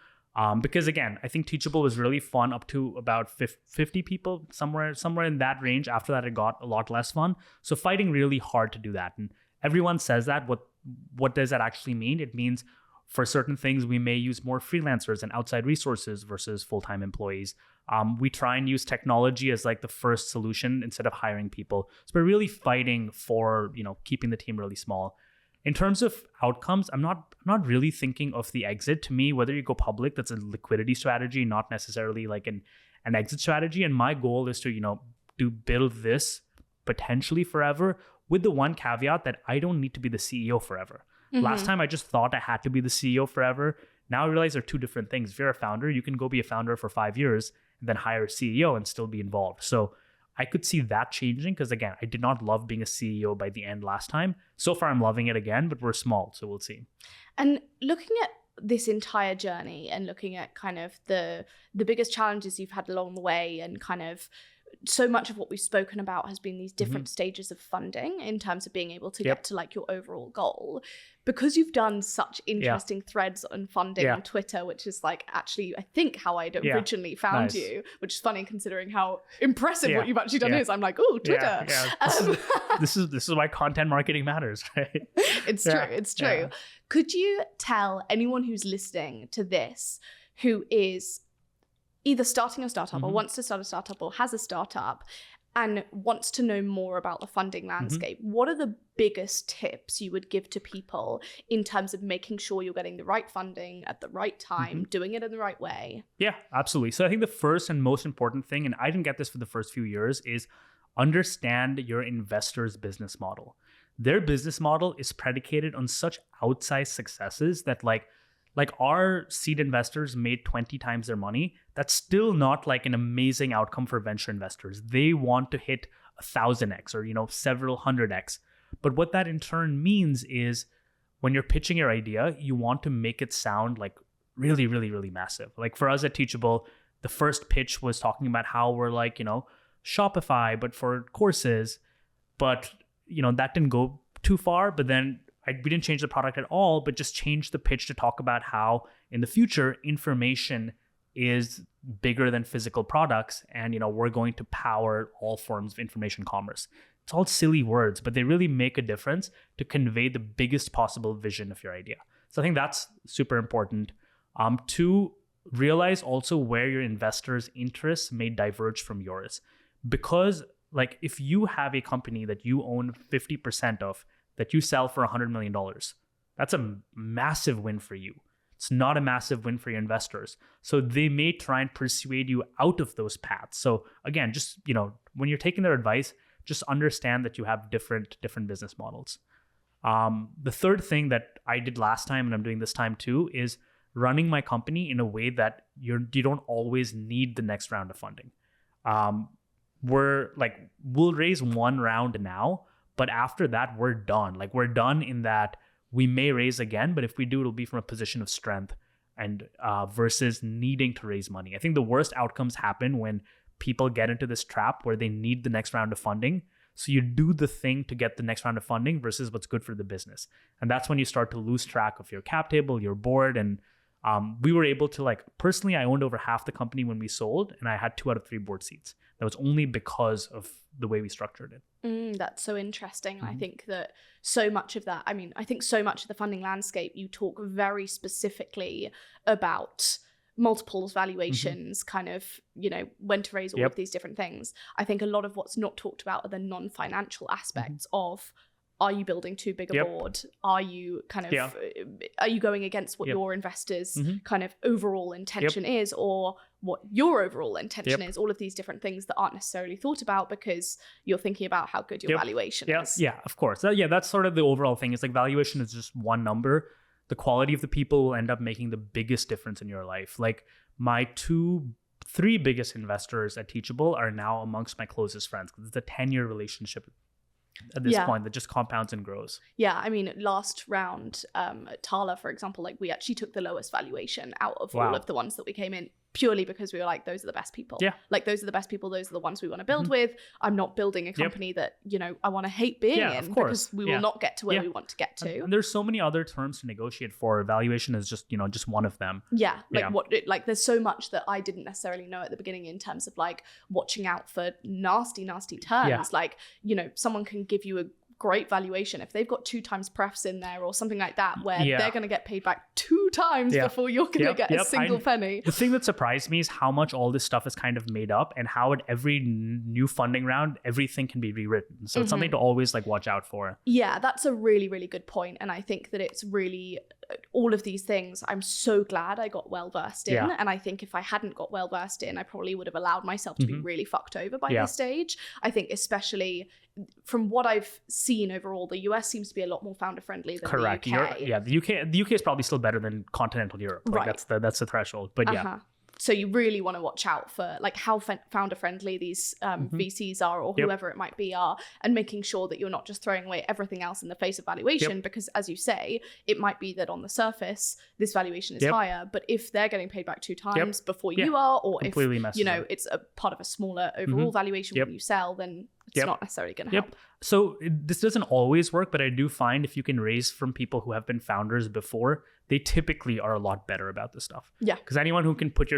Because again, I think Teachable was really fun up to about 50 people, somewhere in that range. After that, it got a lot less fun. So fighting really hard to do that. And everyone says that. What does that actually mean? It means for certain things, we may use more freelancers and outside resources versus full-time employees. We try and use technology as the first solution instead of hiring people. So we're really fighting for, keeping the team really small. In terms of outcomes, I'm not really thinking of the exit. To me, whether you go public, that's a liquidity strategy, not necessarily an exit strategy. And my goal is to build this potentially forever, with the one caveat that I don't need to be the CEO forever. Last time I just thought I had to be the CEO forever. Now I realize they're two different things. If you're a founder, you can go be a founder for 5 years and then hire a CEO and still be involved. So I could see that changing because, again, I did not love being a CEO by the end last time. So far, I'm loving it again, but we're small, so we'll see. And looking at this entire journey and looking at kind of the biggest challenges you've had along the way, and kind of so much of what we've spoken about has been these different stages of funding in terms of being able to get to your overall goal. Because you've done such interesting threads on funding on Twitter, which is actually, I think, how I'd originally found you, which is funny considering how impressive what you've actually done is. I'm oh, Twitter. This is why content marketing matters, right? It's true. Could you tell anyone who's listening to this who is either starting a startup or wants to start a startup or has a startup and wants to know more about the funding landscape, what are the biggest tips you would give to people in terms of making sure you're getting the right funding at the right time, doing it in the right way? Yeah, absolutely. So I think the first and most important thing, and I didn't get this for the first few years, is understand your investor's business model. Their business model is predicated on such outsized successes that our seed investors made 20 times their money. That's still not an amazing outcome for venture investors. They want to hit 1,000x or, several 100x. But what that in turn means is when you're pitching your idea, you want to make it sound really, really, really massive. For us at Teachable, the first pitch was talking about how we're Shopify, but for courses. But, that didn't go too far. But then we didn't change the product at all, but just changed the pitch to talk about how in the future, information is bigger than physical products, and we're going to power all forms of information commerce. It's all silly words, but they really make a difference to convey the biggest possible vision of your idea. So I think that's super important. To realize also where your investors' interests may diverge from yours. Because like if you have a company that you own 50% of that you sell for $100 million, that's a massive win for you. It's not a massive win for your investors. So they may try and persuade you out of those paths. So again, just, when you're taking their advice, just understand that you have different business models. The third thing that I did last time and I'm doing this time too is running my company in a way that you don't always need the next round of funding. We'll raise one round now, but after that we're done. Like we're done in that we may raise again, but if we do, it'll be from a position of strength and versus needing to raise money. I think the worst outcomes happen when people get into this trap where they need the next round of funding. So you do the thing to get the next round of funding versus what's good for the business. And that's when you start to lose track of your cap table, your board. And we were able to personally, I owned over half the company when we sold, and I had 2 out of 3 board seats. That was only because of the way we structured it. That's so interesting. I think that so much of that, I think so much of the funding landscape, you talk very specifically about multiples, valuations, kind of, when to raise all of these different things. I think a lot of what's not talked about are the non-financial aspects of, are you building too big a board? Are you are you going against what your investors' kind of overall intention is, or what your overall intention is? All of these different things that aren't necessarily thought about because you're thinking about how good your valuation is. Yeah, of course. That's sort of the overall thing. It's like valuation is just one number. The quality of the people will end up making the biggest difference in your life. Like my 3 biggest investors at Teachable are now amongst my closest friends because it's a 10-year relationship at this point that just compounds and grows. Yeah, last round, Tala, for example, we actually took the lowest valuation out of all of the ones that we came in, purely because we were like, those are the best people. Yeah. Those are the best people. Those are the ones we want to build with. I'm not building a company that, I want to hate being in because we will not get to where we want to get to. And there's so many other terms to negotiate for. Valuation is just, just one of them. Yeah. There's so much that I didn't necessarily know at the beginning in terms of watching out for nasty terms. Yeah. Someone can give you a great valuation if they've got 2 times prefs in there or something like that, where they're going to get paid back 2 times before you're going to get a single penny. The thing that surprised me is how much all this stuff is kind of made up, and how at every new funding round, everything can be rewritten. So it's something to always watch out for. Yeah, that's a really, really good point. And I think that it's really, all of these things, I'm so glad I got well versed in. Yeah. And I think if I hadn't got well versed in, I probably would have allowed myself to be really fucked over by this stage. I think especially from what I've seen overall, the US seems to be a lot more founder friendly than the UK. The UK is probably still better than continental Europe. Right. That's the threshold. But So you really want to watch out for how founder friendly these VCs are, or whoever it might be are, and making sure that you're not just throwing away everything else in the face of valuation, because as you say, it might be that on the surface, this valuation is higher, but if they're getting paid back 2 times before you are, or completely if, it's a part of a smaller overall valuation when you sell, then it's not necessarily going to help. So this doesn't always work, but I do find if you can raise from people who have been founders before, they typically are a lot better about this stuff. Yeah. Because anyone who can put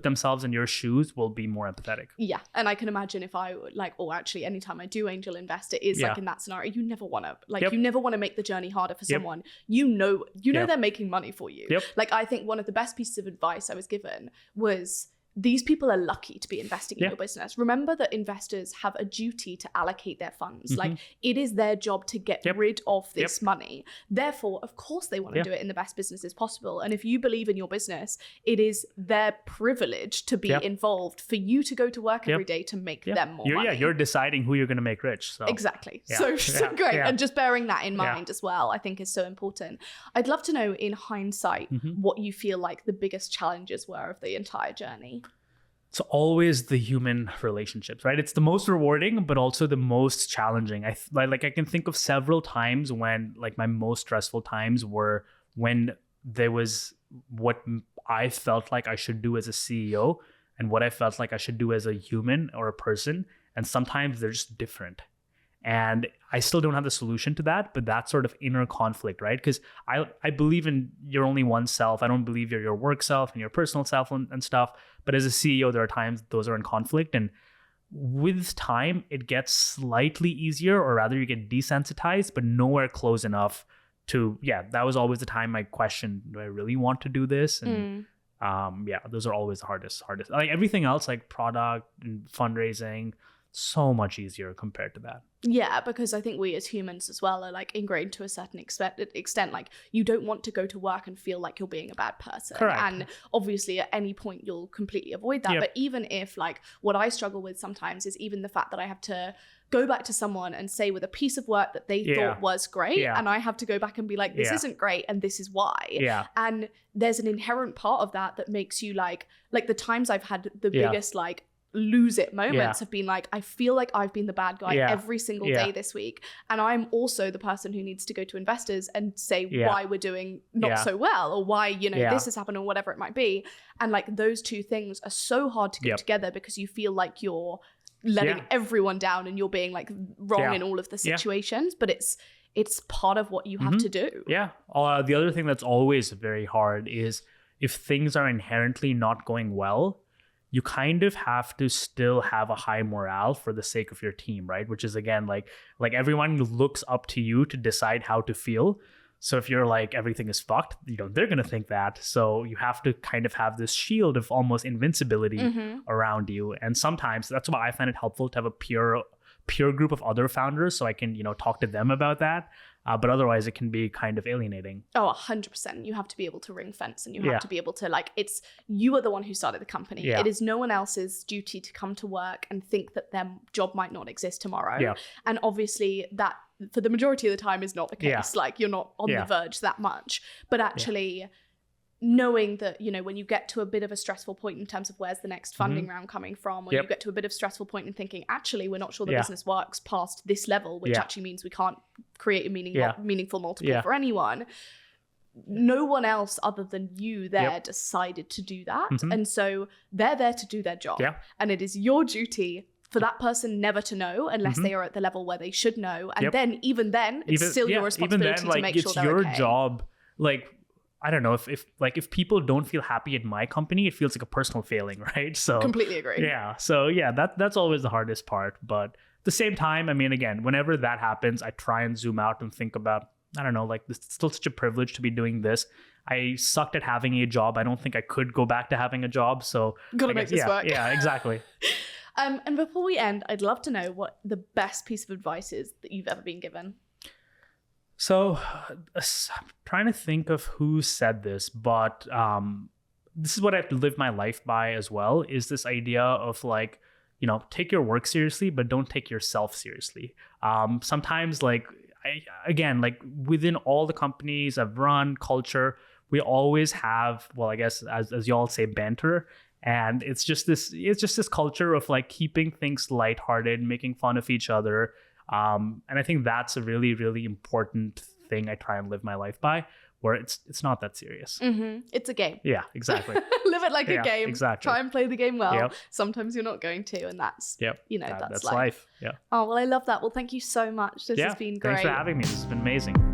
themselves in your shoes will be more empathetic. Yeah. And I can imagine if I actually anytime I do angel invest, it is in that scenario, you never want to you never want to make the journey harder for someone. You know they're making money for you. I think one of the best pieces of advice I was given was, these people are lucky to be investing in your business. Remember that investors have a duty to allocate their funds. It is their job to get rid of this money. Therefore, of course, they want to do it in the best businesses possible. And if you believe in your business, it is their privilege to be involved, for you to go to work every day to make them more money. You're deciding who you're going to make rich. So. Exactly. So great. And just bearing that in mind as well, I think is so important. I'd love to know, in hindsight, what you feel like the biggest challenges were of the entire journey. It's always the human relationships, right? It's the most rewarding, but also the most challenging. I can think of several times when my most stressful times were when there was what I felt like I should do as a CEO and what I felt like I should do as a human or a person. And sometimes they're just different. And I still don't have the solution to that, but that sort of inner conflict, right? Because I believe in you're only one self. I don't believe you're your work self and your personal self and stuff. But as a CEO, there are times those are in conflict. And with time, it gets slightly easier, or rather you get desensitized, but nowhere close enough to, that was always the time I questioned, do I really want to do this? And those are always the hardest. Like everything else, like product and fundraising, so much easier compared to that. Yeah, because I think we as humans as well are like ingrained to a certain extent. Like you don't want to go to work and feel like you're being a bad person. Correct. And obviously at any point you'll completely avoid that. Yep. But even if like what I struggle with sometimes is even the fact that I have to go back to someone and say with a piece of work that they thought was great, and I have to go back and be like, this isn't great and this is why. Yeah. And there's an inherent part of that makes you like the times I've had the biggest like lose it moments have been like, I feel like I've been the bad guy every single day this week, and I'm also the person who needs to go to investors and say why we're doing not so well, or why this has happened, or whatever it might be. And like those two things are so hard to get together, because you feel like you're letting everyone down and you're being like wrong in all of the situations, but it's part of what you have to do. The other thing that's always very hard is if things are inherently not going well, you kind of have to still have a high morale for the sake of your team, right? Which is, again, like everyone looks up to you to decide how to feel. So if you're like, everything is fucked, they're going to think that. So you have to kind of have this shield of almost invincibility around you. And sometimes that's why I find it helpful to have a peer group of other founders, so I can, talk to them about that. But otherwise it can be kind of alienating. Oh, 100%. You have to be able to ring fence, and you have to be able to you are the one who started the company. It is no one else's duty to come to work and think that their job might not exist tomorrow. And obviously that for the majority of the time is not the case. Like you're not on the verge that much, but actually knowing that, when you get to a bit of a stressful point in terms of where's the next funding round coming from, or you get to a bit of stressful point in thinking, actually, we're not sure the business works past this level, which actually means we can't create a meaningful multiple for anyone. No one else other than you there decided to do that. And so they're there to do their job. And it is your duty for that person never to know unless they are at the level where they should know. And then, even then, it's still your responsibility to make sure they're okay. It's your job. Like, I don't know, if people don't feel happy at my company, it feels like a personal failing, right? So completely agree. That's always the hardest part. But at the same time, I mean, again, whenever that happens, I try and zoom out and think about, I don't know, like, this is still such a privilege to be doing this. I sucked at having a job. I don't think I could go back to having a job. So gotta make this work. Yeah, exactly. And before we end, I'd love to know what the best piece of advice is that you've ever been given. So I'm trying to think of who said this, but this is what I have to live my life by as well, is this idea of like, take your work seriously, but don't take yourself seriously. Sometimes within all the companies I've run, culture, we always have, well, I guess as y'all say, banter. And it's just this culture of like keeping things lighthearted, making fun of each other. And I think that's a really, really important thing I try and live my life by, where it's not that serious. It's a game. Yeah, exactly. Live it like a game. Exactly. Try and play the game well. Sometimes you're not going to, and that's that's life. Yeah. Oh, well, I love that. Well, thank you so much. This has been great. Thanks for having me. This has been amazing.